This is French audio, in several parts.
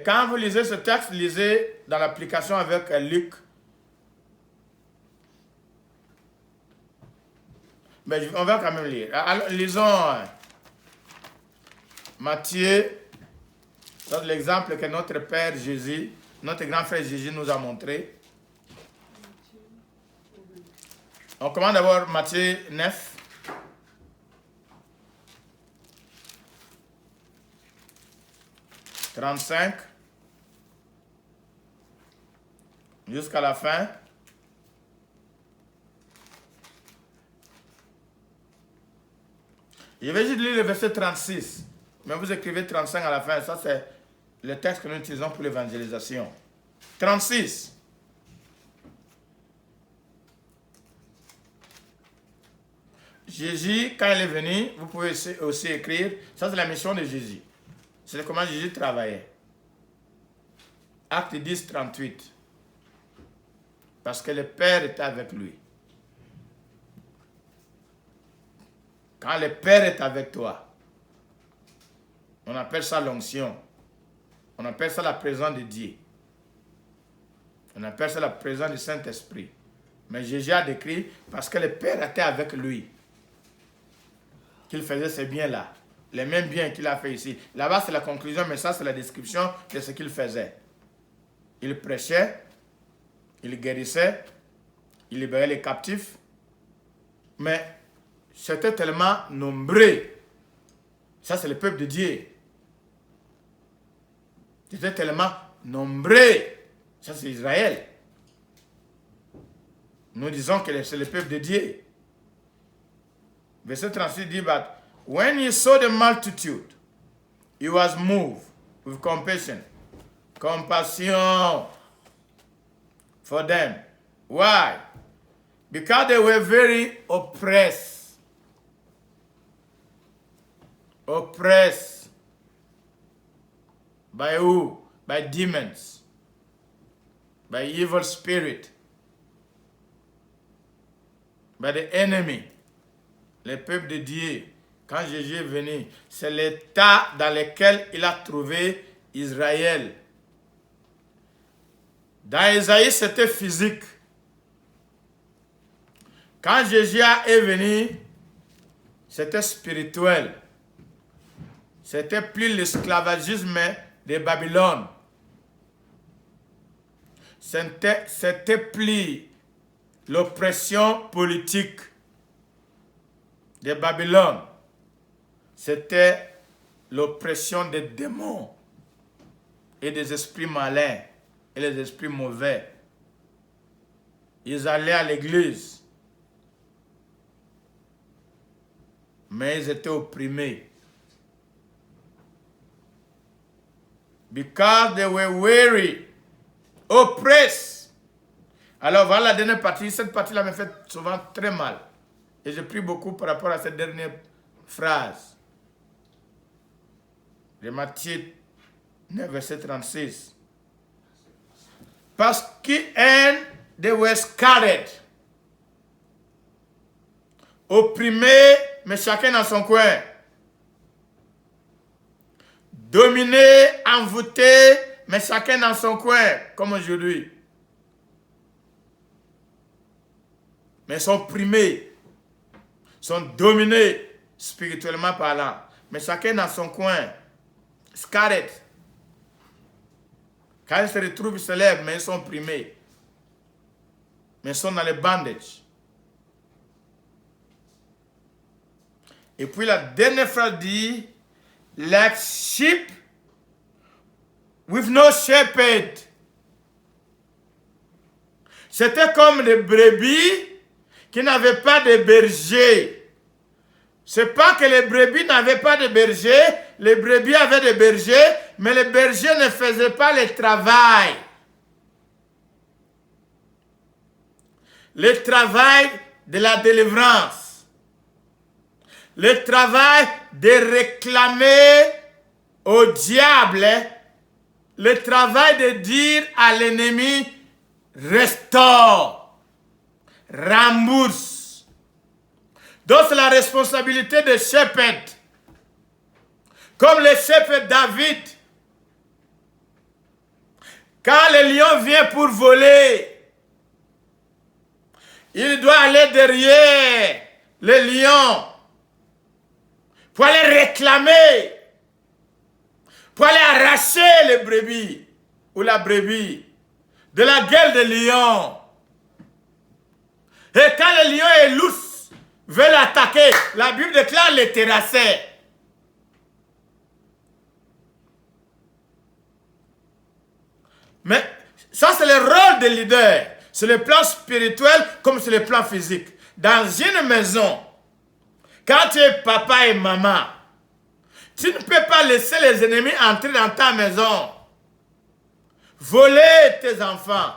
quand vous lisez ce texte, lisez dans l'application avec Luc. Mais on va quand même lire. Alors, lisons Matthieu. C'est l'exemple que notre Père Jésus, notre grand frère Jésus nous a montré. On commence d'abord Matthieu 9. « 35 jusqu'à la fin. Je vais juste lire le verset 36. Mais vous écrivez 35 à la fin. Ça, c'est le texte que nous utilisons pour l'évangélisation. 36. Jésus, quand il est venu, vous pouvez aussi écrire, ça c'est la mission de Jésus. C'est comment Jésus travaillait. Acte 10, 38. Parce que le Père était avec lui. Quand le Père est avec toi, on appelle ça l'onction. On appelle ça la présence de Dieu. On appelle ça la présence du Saint-Esprit. Mais Jésus a décrit parce que le Père était avec lui. Qu'il faisait ces biens-là. Les mêmes biens qu'il a fait ici. Là-bas, c'est la conclusion, mais ça, c'est la description de ce qu'il faisait. Il prêchait, il guérissait, il libérait les captifs. Mais c'était tellement nombreux. Ça, c'est le peuple de Dieu. C'était tellement nombreux. Ça, c'est Israël. Nous disons que c'est le peuple de Dieu. Verset 36 dit, but when he saw the multitude, he was moved with compassion. Compassion for them. Why? Because they were very oppressed. Oppressed. By who? By demons. By evil spirit. By the enemy. Le peuple de Dieu, quand Jésus est venu, c'est l'état dans lequel il a trouvé Israël. Dans Isaïe, c'était physique. Quand Jésus est venu, c'était spirituel. C'était plus l'esclavagisme de Babylone. C'était plus l'oppression politique de Babylone. C'était l'oppression des démons et des esprits malins et les esprits mauvais. Ils allaient à l'église, mais ils étaient opprimés. Because they were weary, oppressed. Alors voilà la dernière partie. Cette partie-là me fait souvent très mal. Et je prie beaucoup par rapport à cette dernière phrase. De Matthieu 9, verset 36. Parce qu'ils they were scattered. Opprimés, mais chacun dans son coin. Dominés, envoûtés, mais chacun dans son coin, comme aujourd'hui. Mais ils sont opprimés. Sont dominés spirituellement parlant. Mais chacun dans son coin. Scattered. Quand ils se retrouvent, ils se lèvent, mais ils sont opprimés. Mais ils sont dans le bondage. Et puis la dernière phrase dit, like sheep with no shepherd. C'était comme les brebis qui n'avaient pas de berger. C'est pas que les brebis n'avaient pas de berger, les brebis avaient des bergers, mais les bergers ne faisaient pas le travail. Le travail de la délivrance. Le travail de réclamer au diable, le travail de dire à l'ennemi, restaure, rembourse. Donc c'est la responsabilité des shepherd. Comme le shepherd David, Quand le lion vient pour voler, il doit aller derrière le lion pour aller réclamer, pour aller arracher les brebis ou la brebis de la gueule de lion. Et quand le lion est lousse, veut l'attaquer, la Bible déclare les terrasser. Mais ça, c'est le rôle des leaders. C'est le plan spirituel comme c'est le plan physique. Dans une maison, quand tu es papa et maman, tu ne peux pas laisser les ennemis entrer dans ta maison, voler tes enfants,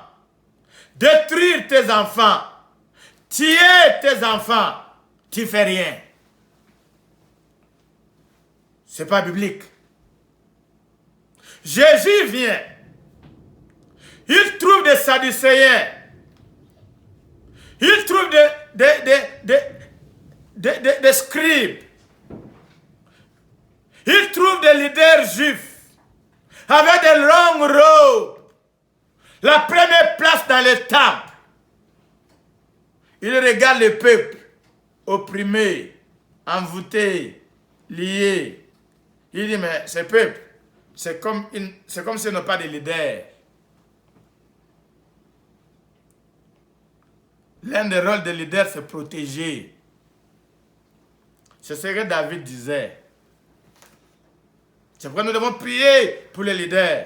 détruire tes enfants, tuer tes enfants. Tu ne fais rien. Ce n'est pas biblique. Jésus vient. Il trouve des Sadducéens. Il trouve des scribes. Il trouve des leaders juifs avec des longues robes. La première place dans le temple. Il regarde le peuple opprimé, envoûté, lié. Il dit, mais ce peuple, c'est comme s'ils n'ont pas de leader. L'un des rôles des leaders, c'est protéger. C'est ce que David disait. C'est pourquoi nous devons prier pour les leaders.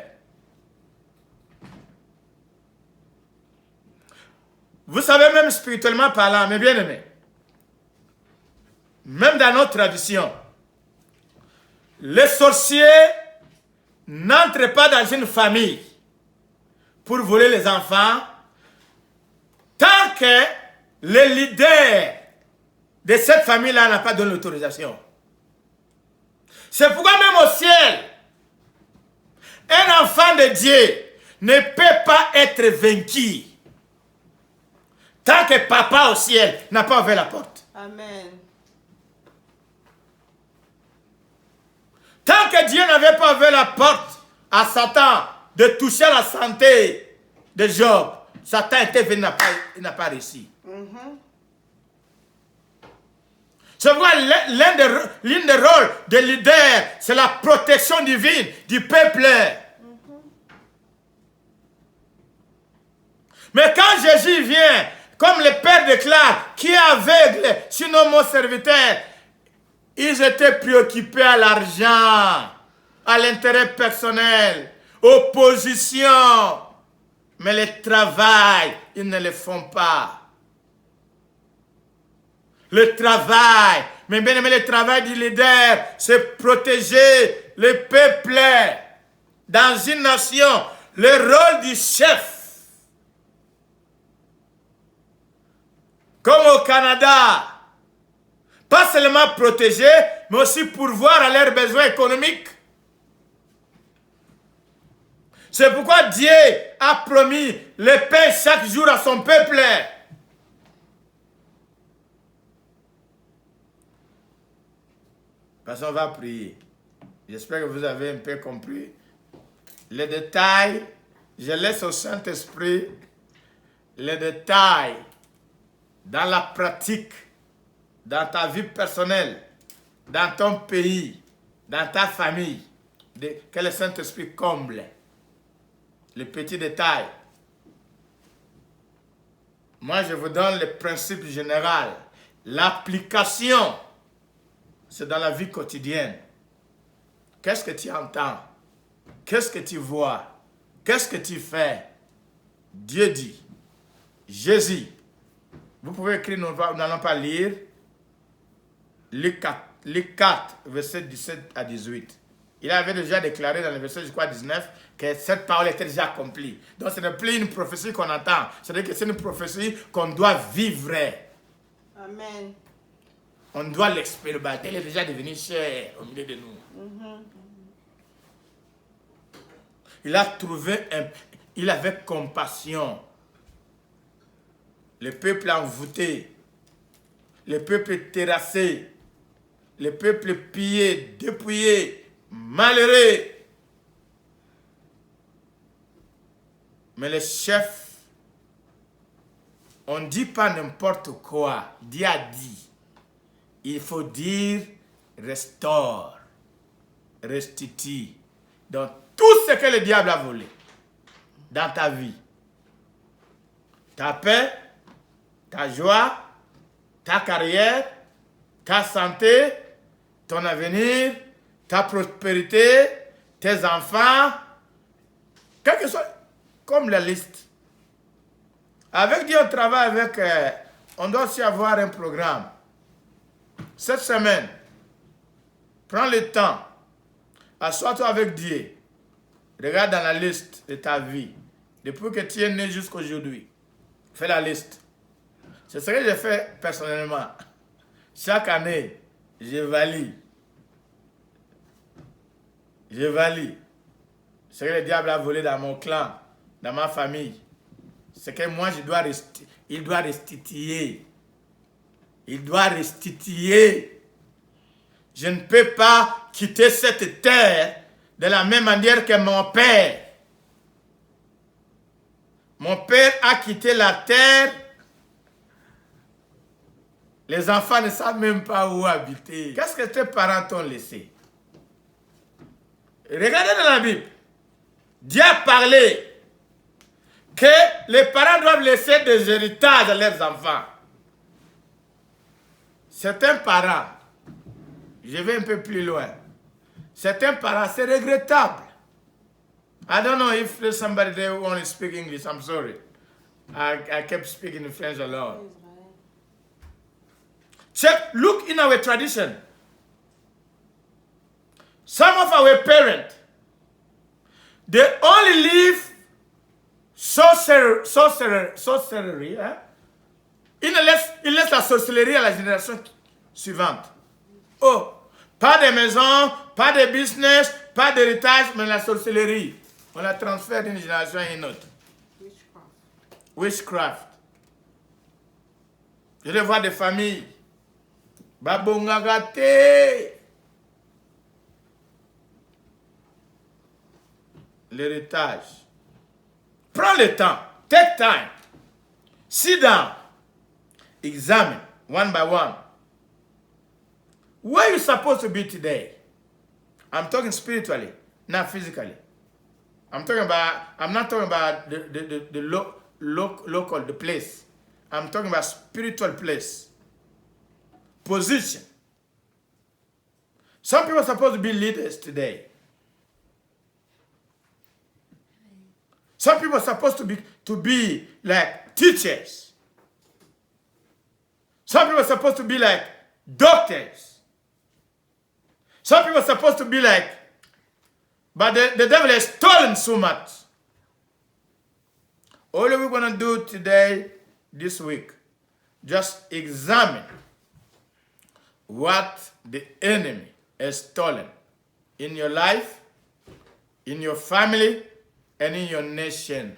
Vous savez, même spirituellement parlant, mes bien-aimés, même dans notre tradition, les sorciers n'entrent pas dans une famille pour voler les enfants tant que le leader de cette famille-là n'a pas donné l'autorisation. C'est pourquoi même au ciel, un enfant de Dieu ne peut pas être vaincu tant que papa au ciel n'a pas ouvert la porte. Amen. Tant que Dieu n'avait pas ouvert la porte à Satan de toucher la santé de Job, Satan était venu, il n'a pas réussi. C'est pourquoi l'un des rôles des leaders, c'est la protection divine du peuple. Mais quand Jésus vient, comme le Père déclare, qui est aveugle, sinon mon serviteur, ils étaient préoccupés à l'argent, à l'intérêt personnel, aux positions. Mais le travail, ils ne le font pas. Le travail, mais bien aimé, le travail du leader, c'est protéger le peuple. Dans une nation, le rôle du chef, comme au Canada, pas seulement protéger, mais aussi pourvoir à leurs besoins économiques. C'est pourquoi Dieu a promis le pain chaque jour à son peuple. Parce qu'on va prier. J'espère que vous avez un peu compris. Les détails, je laisse au Saint-Esprit les détails dans la pratique, dans ta vie personnelle, dans ton pays, dans ta famille, que le Saint-Esprit comble. Les petits détails. Moi, je vous donne le principe général. L'application, c'est dans la vie quotidienne. Qu'est-ce que tu entends? Qu'est-ce que tu vois? Qu'est-ce que tu fais? Dieu dit. Jésus. Vous pouvez écrire, nous n'allons pas lire. Luc 4, verset 17 à 18. Il avait déjà déclaré dans le verset, je crois, 19, que cette parole était déjà accomplie. Donc ce n'est plus une prophétie qu'on entend. C'est-à-dire que c'est une prophétie qu'on doit vivre. Amen. On doit l'expérimenter. Elle est déjà devenue chère au milieu de nous. Il a trouvé, il avait compassion. Le peuple envoûté, le peuple terrassé, le peuple pillé, dépouillé, malheureux. Mais les chefs, on ne dit pas n'importe quoi. Dieu a dit. Il faut dire restaure, restitue. Donc tout ce que le diable a volé dans ta vie, ta paix, ta joie, ta carrière, ta santé, ton avenir, ta prospérité, tes enfants, quel que soit, comme la liste. Avec Dieu, on travaille avec, on doit aussi avoir un programme. Cette semaine, prends le temps, assois-toi avec Dieu, regarde dans la liste de ta vie, depuis que tu es né jusqu'à aujourd'hui. Fais la liste. C'est ce que je fais personnellement. Chaque année, je valide. Je valide. Ce que le diable a volé dans mon clan, dans ma famille. C'est que moi, il doit restituer. Il doit restituer. Je ne peux pas quitter cette terre de la même manière que mon père. Mon père a quitté la terre. Les enfants ne savent même pas où habiter. Qu'est-ce que tes parents t'ont laissé? Regardez dans la Bible. Dieu a parlé que les parents doivent laisser des héritages à leurs enfants. Certains parents, je vais un peu plus loin. Certains parents, c'est regrettable. I don't know if there's somebody there who only speak English. I'm sorry. I kept speaking in French a lot. Check, look in our tradition. Some of our parents, they only live sorcery. Hein? Ils laissent la sorcellerie à la génération suivante. Oh, pas de maison, pas de business, pas d'héritage, mais la sorcellerie. On la transfère d'une génération à une autre. Witchcraft. Je les vois des familles. Babongagate. L'héritage. Prends le temps. Take time. Sit down. Examine one by one. Where you supposed to be today? I'm talking spiritually, not physically. I'm not talking about the local, the place. I'm talking about spiritual place. Position. Some people are supposed to be leaders today. Some people are supposed to be like teachers. Some people are supposed to be like doctors. Some people are supposed to be like, but the devil has stolen so much. All we're going to do today, this week, just examine what the enemy has stolen in your life, in your family, and in your nation.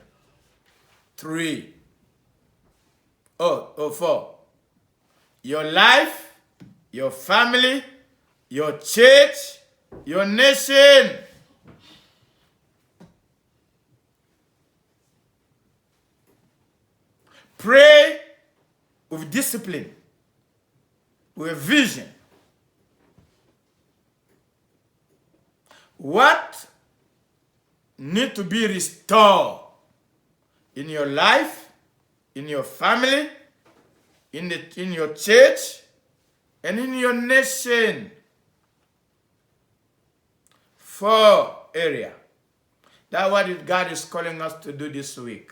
3. 4. Your life, your family, your church, your nation. Pray with discipline, with vision. What needs to be restored in your life, in your family, in your church, and in your nation? 4 areas. That's what God is calling us to do this week.